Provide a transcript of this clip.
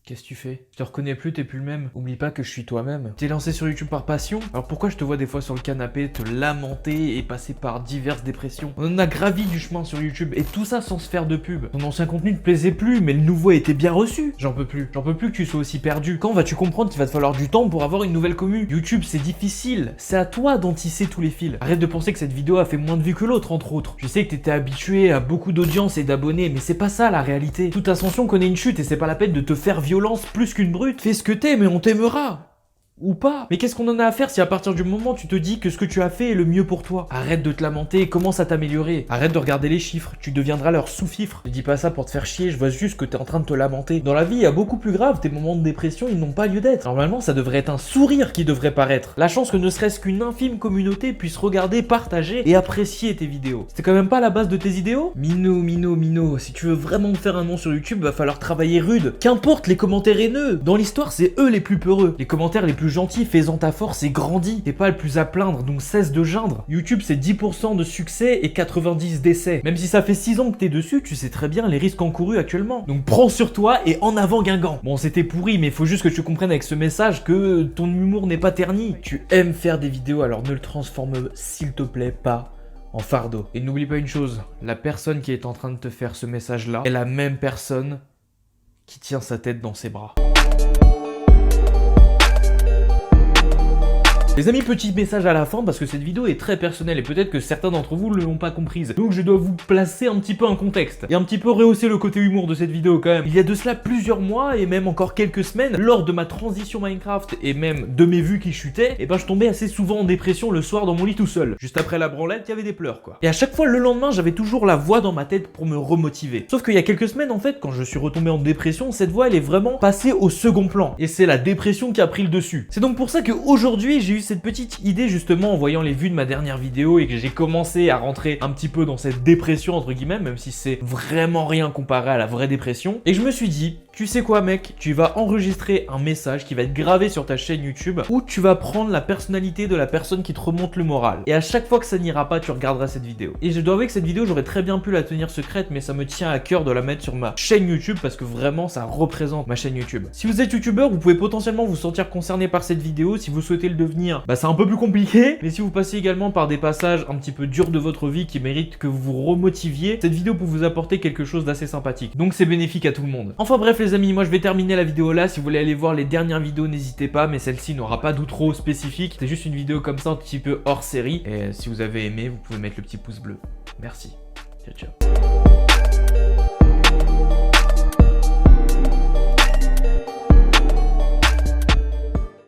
Qu'est-ce que tu fais? Je te reconnais plus, t'es plus le même. Oublie pas que je suis toi-même. T'es lancé sur YouTube par passion? Alors pourquoi je te vois des fois sur le canapé te lamenter et passer par diverses dépressions? On en a gravi du chemin sur YouTube et tout ça sans se faire de pub. Ton ancien contenu ne te plaisait plus, mais le nouveau était bien reçu. J'en peux plus. J'en peux plus que tu sois aussi perdu. Quand vas-tu comprendre qu'il va te falloir du temps pour avoir une nouvelle commu? YouTube, c'est difficile. C'est à toi d'en tisser tous les fils. Arrête de penser que cette vidéo a fait moins de vues que l'autre, entre autres. Je sais que t'étais habitué à beaucoup d'audience et d'abonnés, mais c'est pas ça la réalité. Toute ascension connaît une chute et c'est pas la peine de te faire violence plus qu'une brute. Fais ce que t'es, mais on t'aimera. Ou pas. Mais qu'est-ce qu'on en a à faire si à partir du moment où tu te dis que ce que tu as fait est le mieux pour toi? Arrête de te lamenter et commence à t'améliorer. Arrête de regarder les chiffres, tu deviendras leur sous-fifre. Je dis pas ça pour te faire chier, je vois juste que t'es en train de te lamenter. Dans la vie, il y a beaucoup plus grave, tes moments de dépression, ils n'ont pas lieu d'être. Normalement, ça devrait être un sourire qui devrait paraître. La chance que ne serait-ce qu'une infime communauté puisse regarder, partager et apprécier tes vidéos. C'était quand même pas la base de tes idéaux? Mino, si tu veux vraiment me faire un nom sur YouTube, va falloir travailler rude. Qu'importe les commentaires haineux, dans l'histoire, c'est eux les plus peureux. Les commentaires les plus gentil, fais-en ta force et grandis. T'es pas le plus à plaindre, donc cesse de geindre. YouTube, c'est 10% de succès et 90 d'essais. Même si ça fait 6 ans que t'es dessus, tu sais très bien les risques encourus actuellement. Donc prends sur toi et en avant Guingamp. Bon, c'était pourri, mais il faut juste que tu comprennes avec ce message que ton humour n'est pas terni. Tu aimes faire des vidéos, alors ne le transforme, s'il te plaît, pas en fardeau. Et n'oublie pas une chose, la personne qui est en train de te faire ce message-là est la même personne qui tient sa tête dans ses bras. Les amis, petit message à la fin parce que cette vidéo est très personnelle et peut-être que certains d'entre vous ne l'ont pas comprise. Donc je dois vous placer un petit peu un contexte et un petit peu rehausser le côté humour de cette vidéo quand même. Il y a de cela plusieurs mois et même encore quelques semaines, lors de ma transition Minecraft et même de mes vues qui chutaient, et ben je tombais assez souvent en dépression le soir dans mon lit tout seul. Juste après la branlette, il y avait des pleurs quoi. Et à chaque fois le lendemain, j'avais toujours la voix dans ma tête pour me remotiver. Sauf qu'il y a quelques semaines en fait, quand je suis retombé en dépression, cette voix elle est vraiment passée au second plan. Et c'est la dépression qui a pris le dessus. C'est donc pour ça qu'aujourd'hui j'ai eu cette petite idée justement en voyant les vues de ma dernière vidéo et que j'ai commencé à rentrer un petit peu dans cette dépression entre guillemets, même si c'est vraiment rien comparé à la vraie dépression. Et je me suis dit, tu sais quoi mec, tu vas enregistrer un message qui va être gravé sur ta chaîne YouTube où tu vas prendre la personnalité de la personne qui te remonte le moral. Et à chaque fois que ça n'ira pas, tu regarderas cette vidéo. Et je dois avouer que cette vidéo, j'aurais très bien pu la tenir secrète, mais ça me tient à cœur de la mettre sur ma chaîne YouTube parce que vraiment ça représente ma chaîne YouTube. Si vous êtes youtubeur, vous pouvez potentiellement vous sentir concerné par cette vidéo. Si vous souhaitez le devenir, bah c'est un peu plus compliqué. Mais si vous passez également par des passages un petit peu durs de votre vie qui méritent que vous vous remotiviez, cette vidéo peut vous apporter quelque chose d'assez sympathique. Donc c'est bénéfique à tout le monde. Enfin bref les amis, moi je vais terminer la vidéo là. Si vous voulez aller voir les dernières vidéos, n'hésitez pas, mais celle-ci n'aura pas d'outro spécifique. C'est juste une vidéo comme ça un petit peu hors série. Et si vous avez aimé, vous pouvez mettre le petit pouce bleu. Merci. Ciao ciao.